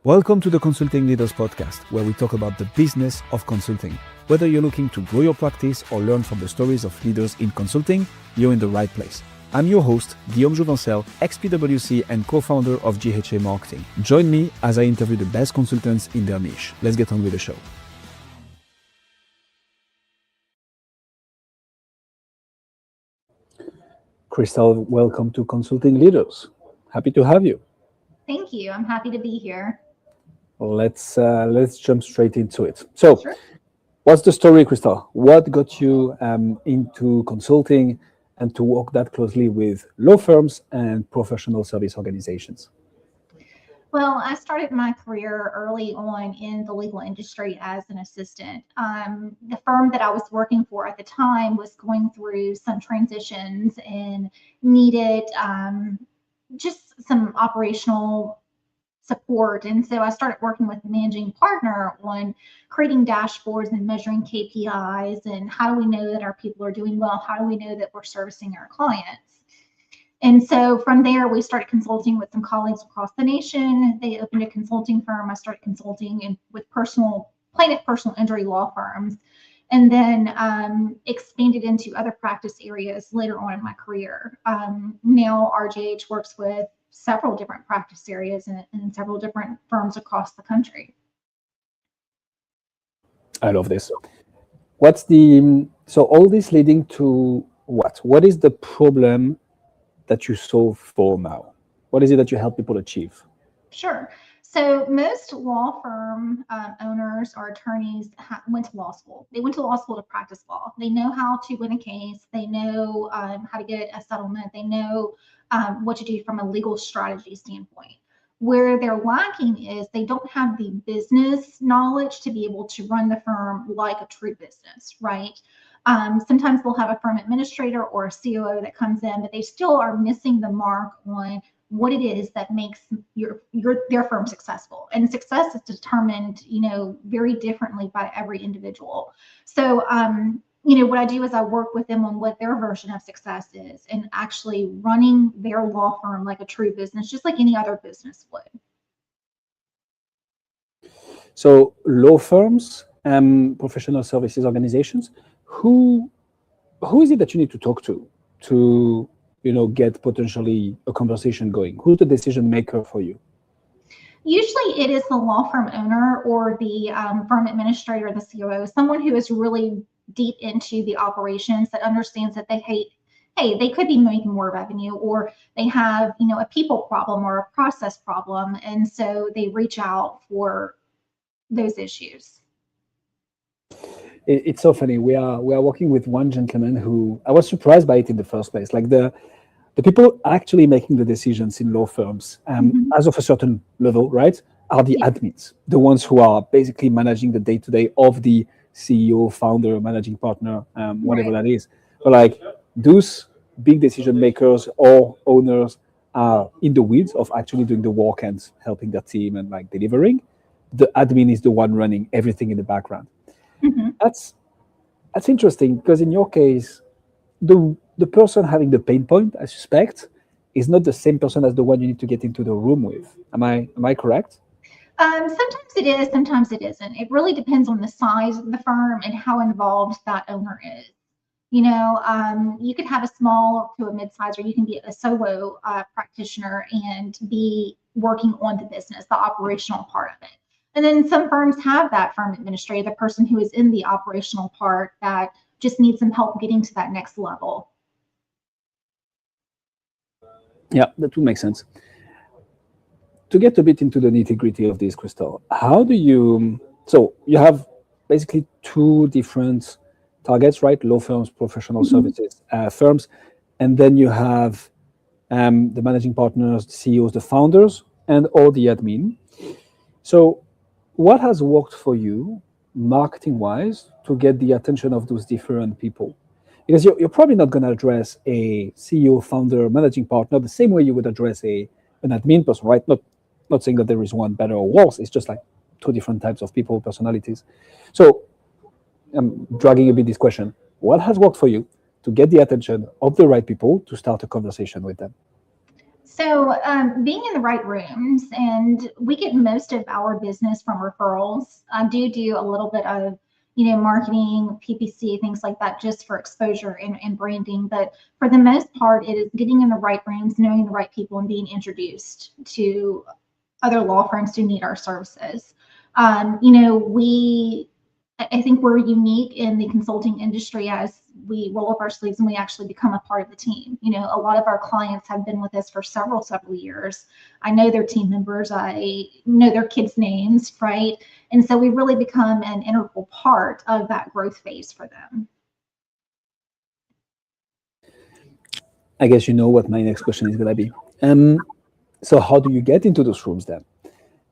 Welcome to the Consulting Leaders Podcast, where we talk about the business of consulting. Whether you're looking to grow your practice or learn from the stories of leaders in consulting, you're in the right place. I'm your host, Guillaume Jouvencel, ex-PwC and co-founder of GHA Marketing. Join me as I interview the best consultants in their niche. Let's get on with the show. Krystal, welcome to Consulting Leaders. Happy to have you. Thank you. I'm happy to be here. Let's jump straight into it. So, Sure. What's the story, Krystal? What got you into consulting and to work that closely with law firms and professional service organizations? Well, I started my career early on in the legal industry as an assistant. The firm that I was working for at the time was going through some transitions and needed just some operational support. And so I started working with the managing partner on creating dashboards and measuring KPIs and how do we know that our people are doing well? How do we know that we're servicing our clients? And so from there, we started consulting with some colleagues across the nation. They opened a consulting firm. I started consulting with plaintiff personal injury law firms, and then expanded into other practice areas later on in my career. Now RJH works with several different practice areas and several different firms across the country. I love this. So all this leading to what? What is the problem that you solve for now? What is it that you help people achieve? Sure. So most law firm owners or attorneys went to law school. They went to law school to practice law. They know how to win a case. They know how to get a settlement. They know what to do from a legal strategy standpoint. Where they're lacking is they don't have the business knowledge to be able to run the firm like a true business, right? Sometimes they'll have a firm administrator or a COO that comes in, but they still are missing the mark on what it is that makes their firm successful. And success is determined, very differently by every individual. So, what I do is I work with them on what their version of success is and actually running their law firm like a true business, just like any other business would. So law firms and professional services organizations, who is it that you need to talk to get potentially a conversation going? Who's the decision maker for you? Usually it is the law firm owner or the firm administrator, the COO, someone who is really deep into the operations that understands that they could be making more revenue, or they have, a people problem or a process problem. And so they reach out for those issues. It's so funny. We are working with one gentleman who I was surprised by it in the first place. Like the people actually making the decisions in law firms, as of a certain level, right, are the admins, the ones who are basically managing the day-to-day of the CEO, founder, managing partner, whatever that is. But like those big decision makers or owners are in the weeds of actually doing the work and helping their team and like delivering. The admin is the one running everything in the background. Mm-hmm. That's interesting because in your case, the person having the pain point, I suspect, is not the same person as the one you need to get into the room with. Am I correct? Sometimes it is, sometimes it isn't. It really depends on the size of the firm and how involved that owner is. You could have a small to a mid-size, or you can be a solo practitioner and be working on the business, the operational part of it. And then some firms have that firm administrator, the person who is in the operational part that just needs some help getting to that next level. Yeah, that would make sense. To get a bit into the nitty-gritty of this, Krystal, so you have basically two different targets, right? Law firms, professional services firms, and then you have the managing partners, the CEOs, the founders, and all the admin. So what has worked for you marketing-wise to get the attention of those different people? Because you're probably not going to address a CEO, founder, managing partner the same way you would address an admin person, right? Not saying that there is one better or worse. It's just like two different types of people, personalities. So I'm dragging a bit this question. What has worked for you to get the attention of the right people to start a conversation with them? So being in the right rooms, and we get most of our business from referrals. I do a little bit of, marketing, PPC, things like that, just for exposure and branding. But for the most part, it is getting in the right rooms, knowing the right people, and being introduced to other law firms who need our services. I think we're unique in the consulting industry as we roll up our sleeves and we actually become a part of the team. A lot of our clients have been with us for several years. I know their team members, I know their kids' names, right? And so we really become an integral part of that growth phase for them. I guess you know what my next question is going to be. So how do you get into those rooms then?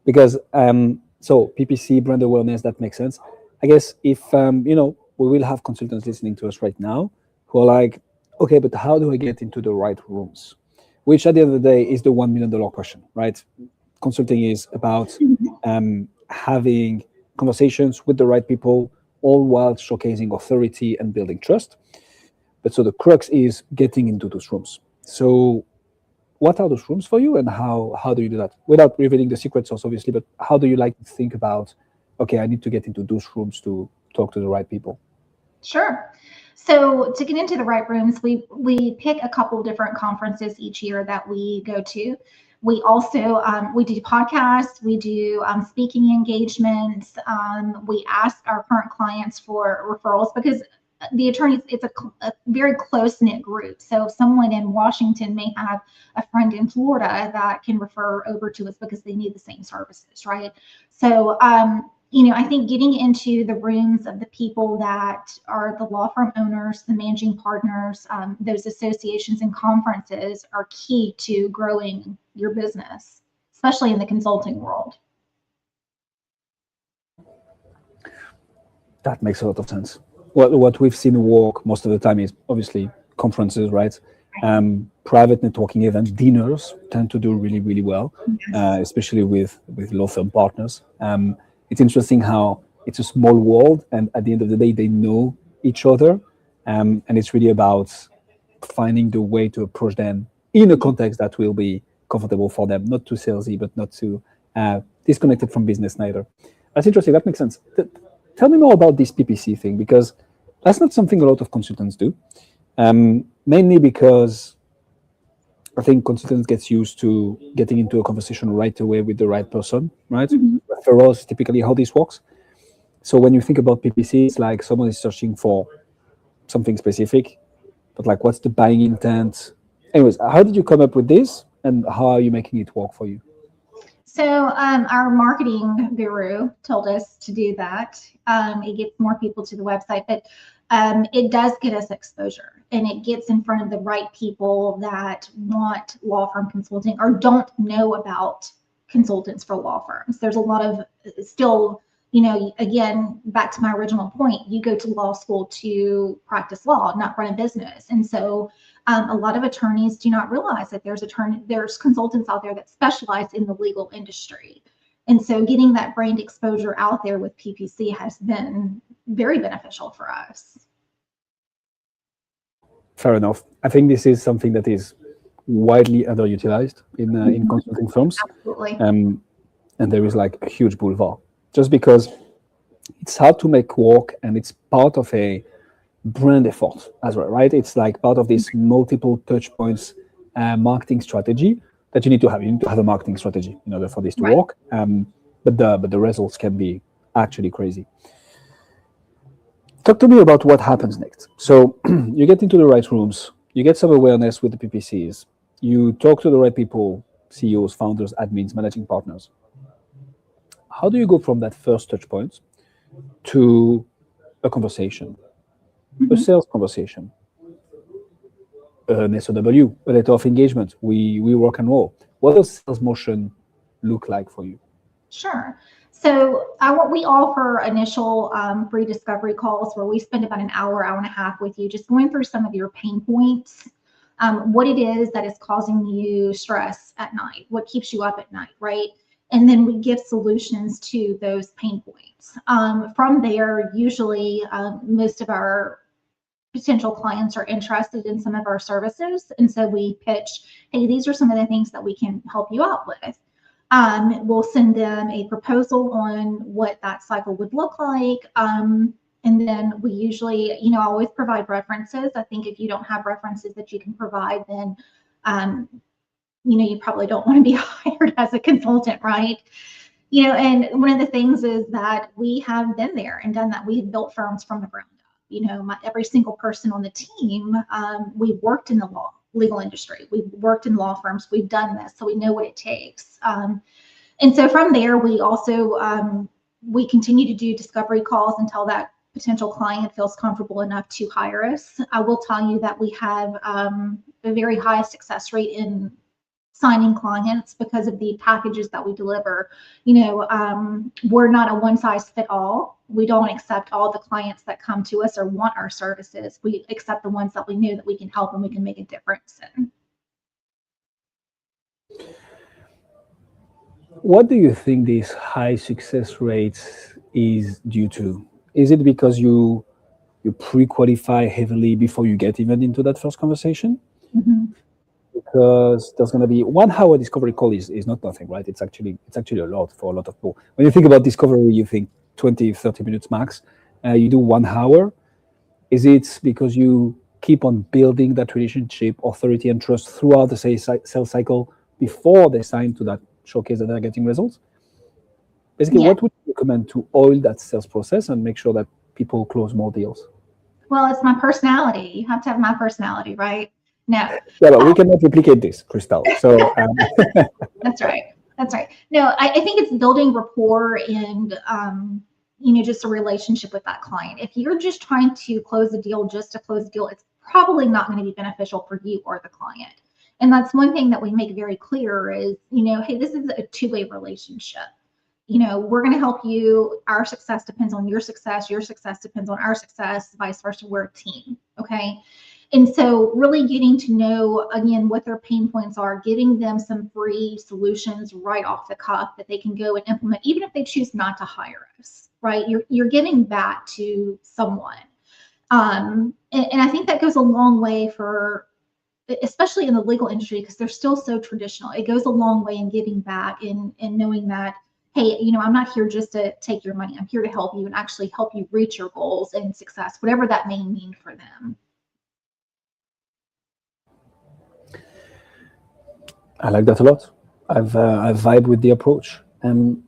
Because so PPC, brand awareness, that makes sense. I guess if we will have consultants listening to us right now who are like, okay, but how do I get into the right rooms? Which at the end of the day is the $1 million question, right? Consulting is about having conversations with the right people, all while showcasing authority and building trust. But so the crux is getting into those rooms. So what are those rooms for you, and how do you do that? Without revealing the secret sauce, obviously, but how do you like to think about, okay, I need to get into those rooms to talk to the right people? Sure. So to get into the right rooms, we pick a couple different conferences each year that we go to. We also we do podcasts, we do speaking engagements. We ask our current clients for referrals because the attorneys, it's a very close knit group. So someone in Washington may have a friend in Florida that can refer over to us because they need the same services, right? So I think getting into the rooms of the people that are the law firm owners, the managing partners, those associations and conferences are key to growing your business, especially in the consulting world. That makes a lot of sense. What we've seen work most of the time is obviously conferences, right? Private networking events, dinners tend to do really, really well, especially with law firm partners. It's interesting how it's a small world, and at the end of the day, they know each other, and it's really about finding the way to approach them in a context that will be comfortable for them, not too salesy, but not too disconnected from business neither. That's interesting. That makes sense. Tell me more about this PPC thing, because that's not something a lot of consultants do, mainly because I think consultants get used to getting into a conversation right away with the right person, right? Referrals is typically how this works. So when you think about PPC, it's like someone is searching for something specific, but like, what's the buying intent? Anyways, how did you come up with this, and how are you making it work for you? So our marketing guru told us to do that. It gets more people to the website, but it does get us exposure, and it gets in front of the right people that want law firm consulting or don't know about consultants for law firms. There's a lot of still, again, back to my original point, you go to law school to practice law, not run a business. And so a lot of attorneys do not realize that there's consultants out there that specialize in the legal industry. And so getting that brand exposure out there with PPC has been very beneficial for us. Fair enough. I think this is something that is widely underutilized in consulting firms. Absolutely. And there is like a huge boulevard, just because it's hard to make work, and it's part of a brand effort as well, right? It's like part of this multiple touch points marketing strategy that you need to have. You need to have a marketing strategy in order for this to work. But the results can be actually crazy. Talk to me about what happens next. So you get into the right rooms, you get some awareness with the PPCs, you talk to the right people, CEOs, founders, admins, managing partners. How do you go from that first touch point to a conversation, a sales conversation, an SOW, a letter of engagement? We rock and roll. What does sales motion look like for you? Sure. So we offer initial free discovery calls where we spend about an hour and a half with you, just going through some of your pain points, what it is that is causing you stress at night, what keeps you up at night, right? And then we give solutions to those pain points. From there, usually most of our potential clients are interested in some of our services. And so we pitch, hey, these are some of the things that we can help you out with. We'll send them a proposal on what that cycle would look like. And then we usually, always provide references. I think if you don't have references that you can provide, then, you probably don't want to be hired as a consultant, right? And one of the things is that we have been there and done that. We have built firms from the ground up. Every single person on the team, we've worked in the legal industry. We've worked in law firms. We've done this, so we know what it takes. And so from there, we also, we continue to do discovery calls until that potential client feels comfortable enough to hire us. I will tell you that we have a very high success rate in signing clients because of the packages that we deliver. We're not a one size fit all. We don't accept all the clients that come to us or want our services. We accept the ones that we know that we can help and we can make a difference in. What do you think these high success rates is due to? Is it because you pre-qualify heavily before you get even into that first conversation? Mm-hmm. Because there's going to be 1 hour discovery call is not nothing, right? It's actually a lot for a lot of people. When you think about discovery, you think 20, 30 minutes max. You do 1 hour. Is it because you keep on building that relationship, authority, and trust throughout the sales cycle before they sign to that showcase that they're getting results? Basically, What would you recommend to oil that sales process and make sure that people close more deals? Well, it's my personality. You have to have my personality, right? No. Yeah, but we cannot replicate this, Krystal. So That's right. No, I think it's building rapport and just a relationship with that client. If you're just trying to close a deal just to close a deal, it's probably not going to be beneficial for you or the client. And that's one thing that we make very clear is, hey, this is a two-way relationship. We're going to help you. Our success depends on your success. Your success depends on our success, vice versa. We're a team. Okay. And so really getting to know, again, what their pain points are, giving them some free solutions right off the cuff that they can go and implement, even if they choose not to hire us, right? You're giving back to someone. And I think that goes a long way for, especially in the legal industry, because they're still so traditional. It goes a long way in giving back and knowing that, hey, I'm not here just to take your money. I'm here to help you and actually help you reach your goals and success, whatever that may mean for them. I like that a lot. I vibe with the approach. So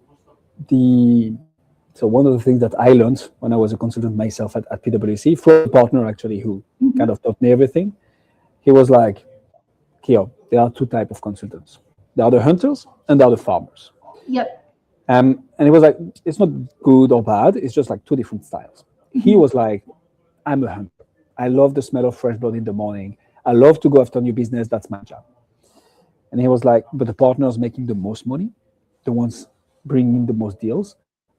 one of the things that I learned when I was a consultant myself at PwC, from a partner actually who kind of taught me everything, he was like, Kio, there are 2 types of consultants. There are the hunters and there are the farmers. Yep. And he was like, it's not good or bad. It's just like 2 different styles. He was like, I'm a hunter. I love the smell of fresh blood in the morning. I love to go after new business. That's my job. And he was like, but the partners making the most money, the ones bringing the most deals,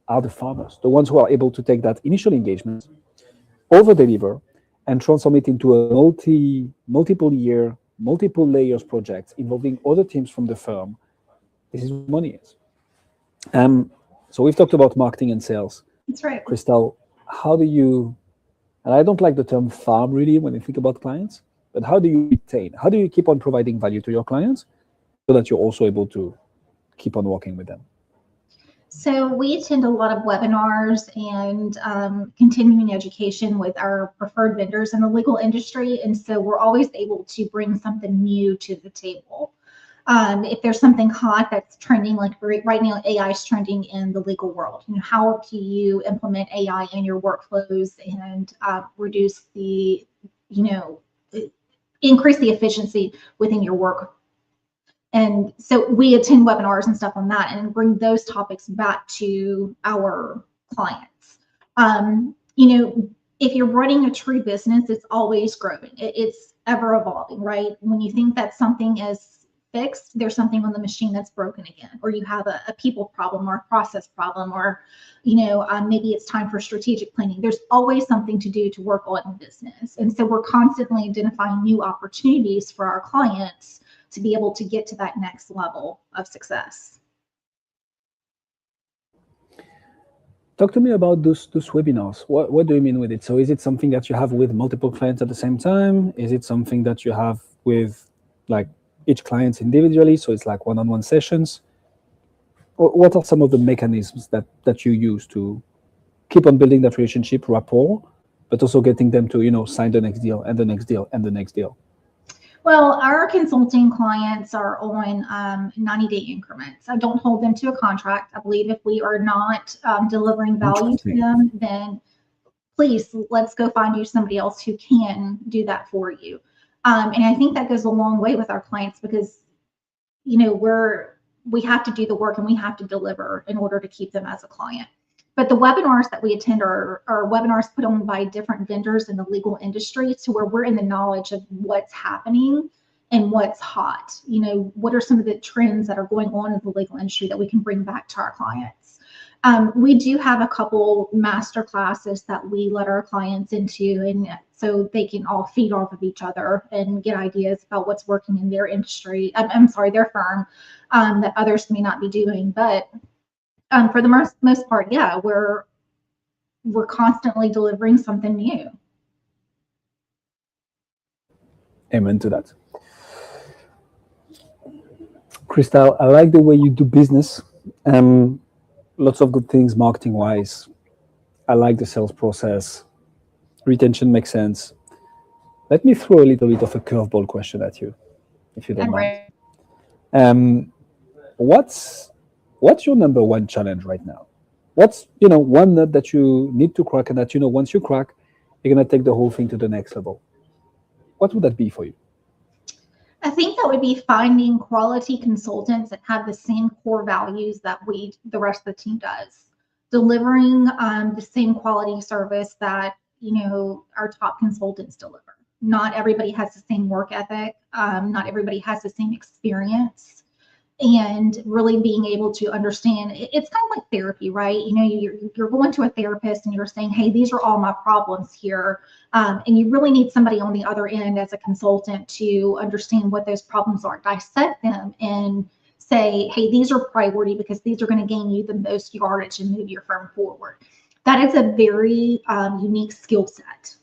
are the farmers, the ones who are able to take that initial engagement, over-deliver, and transform it into a multiple-year, multiple layers project involving other teams from the firm. This is what money is. So we've talked about marketing and sales. That's right. Krystal, how do you, and I don't like the term farm really when you think about clients, but how do you retain, how do you keep on providing value to your clients so that you're also able to keep on working with them? So we attend a lot of webinars and continuing education with our preferred vendors in the legal industry. And so we're always able to bring something new to the table. If there's something hot that's trending, like right now, AI is trending in the legal world. How do you implement AI in your workflows and reduce the, increase the efficiency within your work? And so we attend webinars and stuff on that and bring those topics back to our clients. If you're running a true business, it's always growing. It's ever evolving, right? When you think that something is fixed, there's something on the machine that's broken again, or you have a people problem or a process problem, or, maybe it's time for strategic planning. There's always something to do to work on in business. And so we're constantly identifying new opportunities for our clients to be able to get to that next level of success. Talk to me about those webinars. What do you mean with it? So is it something that you have with multiple clients at the same time? Is it something that you have with like each client individually? So it's like one-on-one sessions? What are some of the mechanisms that you use to keep on building that relationship rapport, but also getting them to, sign the next deal and the next deal and the next deal? Well, our consulting clients are on 90-day increments. I don't hold them to a contract. I believe if we are not delivering value to Interesting. them, then please, let's go find you somebody else who can do that for you. And I think that goes a long way with our clients because, we have to do the work and we have to deliver in order to keep them as a client. But the webinars that we attend are webinars put on by different vendors in the legal industry to where we're in the knowledge of what's happening and what's hot. What are some of the trends that are going on in the legal industry that we can bring back to our clients? We do have a couple master classes that we let our clients into, and so they can all feed off of each other and get ideas about what's working in their industry. I'm sorry, their firm, that others may not be doing. But for the most part, yeah, we're constantly delivering something new. Amen to that. Krystal, I like the way you do business. Lots of good things marketing wise. I like the sales process. Retention makes sense. Let me throw a little bit of a curveball question at you, if you don't I'm mind. ready. Um, what's what's your number one challenge right now? What's one nut that you need to crack, and that once you crack, you're gonna take the whole thing to the next level? What would that be for you? I think that would be finding quality consultants that have the same core values that the rest of the team does, delivering the same quality service that our top consultants deliver. Not everybody has the same work ethic. Not everybody has the same experience. And really being able to understand, it's kind of like therapy, right? You're going to a therapist and you're saying, hey, these are all my problems here. And you really need somebody on the other end as a consultant to understand what those problems are, dissect them, and say, hey, these are priority because these are going to gain you the most yardage and move your firm forward. That is a very unique skill set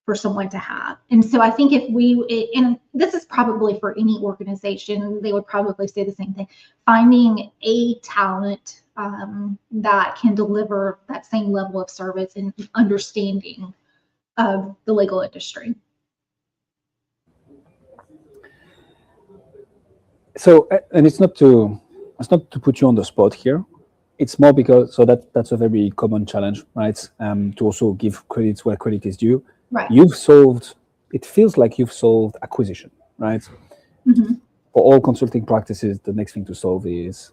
for someone to have. And so I think and this is probably for any organization, they would probably say the same thing, finding a talent that can deliver that same level of service and understanding of the legal industry. So, and it's not to put you on the spot here. It's more because that's a very common challenge, right? To also give credit where credit is due. Right. It feels like you've solved acquisition, right? Mm-hmm. For all consulting practices, the next thing to solve is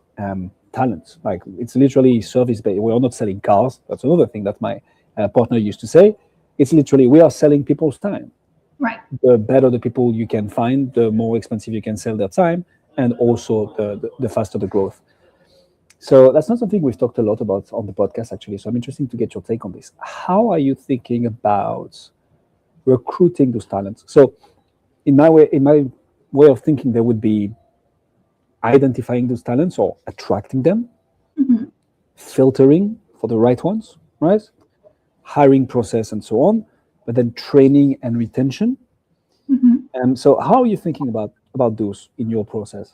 talent. Like it's literally service based. We are not selling cars. That's another thing that my partner used to say. It's literally we are selling people's time. Right. The better the people you can find, the more expensive you can sell their time, and also the faster the growth. So that's not something we've talked a lot about on the podcast, actually. So I'm interested to get your take on this. How are you thinking about recruiting those talents? So in my way of thinking, there would be identifying those talents or attracting them, Mm-hmm. filtering for the right ones, right? Hiring process and so on, but then training and retention. Mm-hmm. And so how are you thinking about those in your process?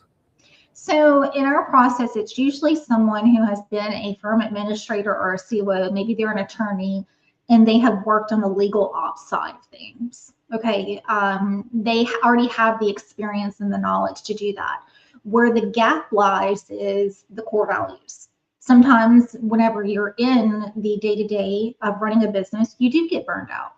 So in our process, it's usually someone who has been a firm administrator or a COO, maybe they're an attorney, and they have worked on the legal ops side of things. Okay, they already have the experience and the knowledge to do that. Where the gap lies is the core values. Sometimes whenever you're in the day-to-day of running a business, you do get burned out.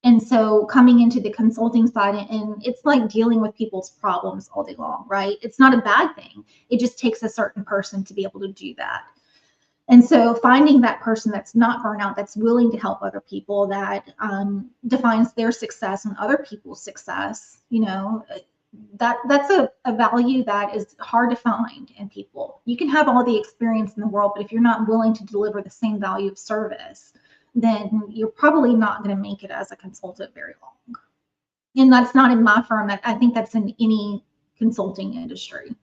And so coming into the consulting side, and it's like dealing with people's problems all day long, right? It's not a bad thing. It just takes a certain person to be able to do that. And so finding that person that's not burnout, that's willing to help other people, that defines their success and other people's success, that's a value that is hard to find in people. You can have all the experience in the world, but if you're not willing to deliver the same value of service, then you're probably not going to make it as a consultant very long. And that's not in my firm. I think that's in any consulting industry.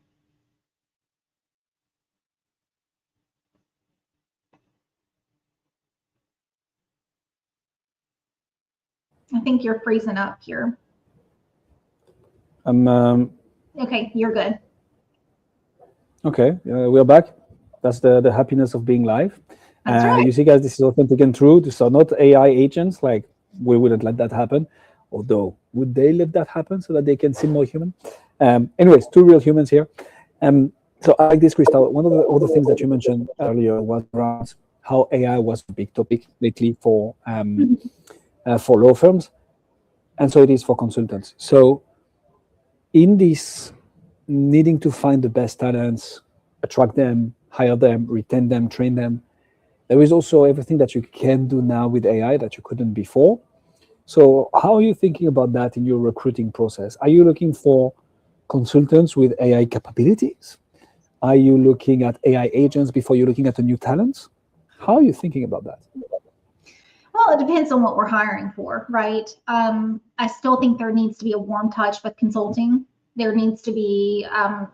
think you're freezing up here. Okay, you're good. Okay, we're back. That's the happiness of being live. That's right. You see, guys, this is authentic and true. These are not AI agents. Like, we wouldn't let that happen. Although, would they let that happen so that they can seem more human? Anyways, two real humans here. So I like this, Krystal. One of the other things that you mentioned earlier was around how AI was a big topic lately for law firms, and so it is for consultants. So in this needing to find the best talents, attract them, hire them, retain them, train them, there is also everything that you can do now with AI that you couldn't before. So how are you thinking about that in your recruiting process? Are you looking for consultants with AI capabilities? Are you looking at AI agents before you're looking at a new talent? How are you thinking about that? Well, it depends on what we're hiring for, right? I still think there needs to be a warm touch with consulting. There needs to be, a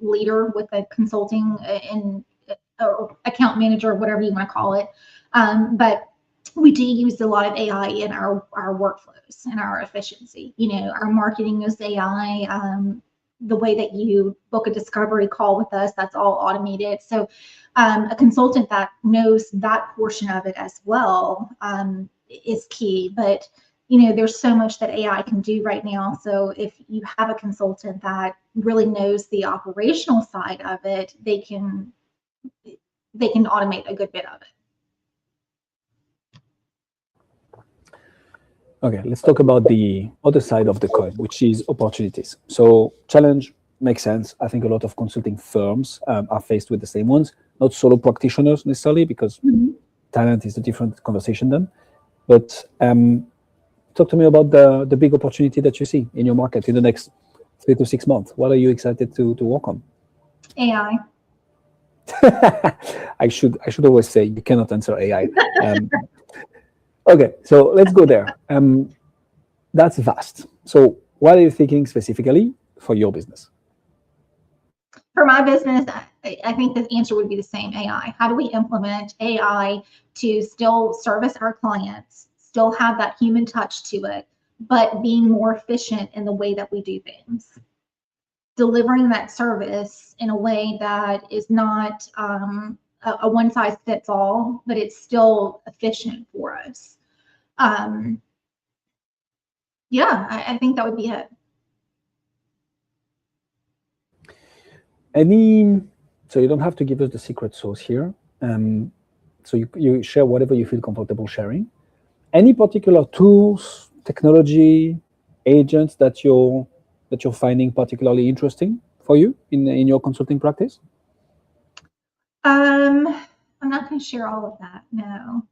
leader with a consulting and account manager, whatever you want to call it. But we do use a lot of AI in our workflows and our efficiency. Our marketing is AI. The way that you book a discovery call with us, that's all automated. So a consultant that knows that portion of it as well is key. But there's so much that AI can do right now. So if you have a consultant that really knows the operational side of it, they can automate a good bit of it. Okay, let's talk about the other side of the coin, which is opportunities. So challenge makes sense. I think a lot of consulting firms are faced with the same ones, not solo practitioners necessarily, because talent is a different conversation then. But talk to me about the big opportunity that you see in your market in the next 3 to 6 months. What are you excited to work on? AI. I should always say you cannot answer AI. Okay, so let's go there. That's vast. So what are you thinking specifically for your business? For my business, I think the answer would be the same, AI. How do we implement AI to still service our clients, still have that human touch to it, but being more efficient in the way that we do things? Delivering that service in a way that is not a one-size-fits-all, but it's still efficient for us. I think that would be it. So you don't have to give us the secret sauce here. So you share whatever you feel comfortable sharing. Any particular tools, technology, agents that you're finding particularly interesting for you in your consulting practice? I'm not going to share all of that. No.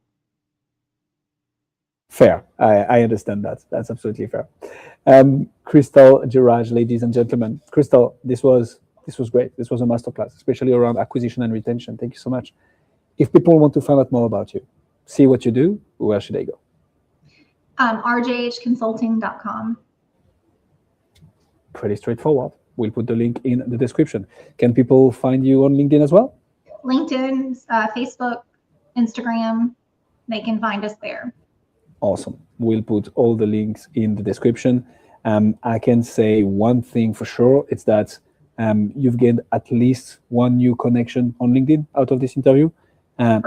Fair. I understand that. That's absolutely fair. Krystal Gerage, ladies and gentlemen. Krystal, this was great. This was a masterclass, especially around acquisition and retention. Thank you so much. If people want to find out more about you, see what you do, where should they go? rjhconsulting.com. Pretty straightforward. We'll put the link in the description. Can people find you on LinkedIn as well? LinkedIn, Facebook, Instagram, they can find us there. Awesome. We'll put all the links in the description. I can say one thing for sure. It's that you've gained at least one new connection on LinkedIn out of this interview.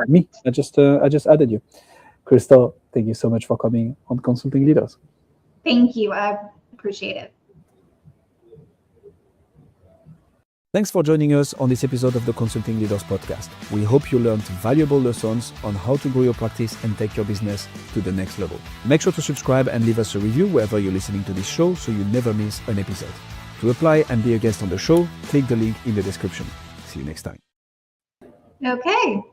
Me, I just added you. Krystal, thank you so much for coming on Consulting Leaders. Thank you. I appreciate it. Thanks for joining us on this episode of the Consulting Leaders Podcast. We hope you learned valuable lessons on how to grow your practice and take your business to the next level. Make sure to subscribe and leave us a review wherever you're listening to this show so you never miss an episode. To apply and be a guest on the show, click the link in the description. See you next time. Okay.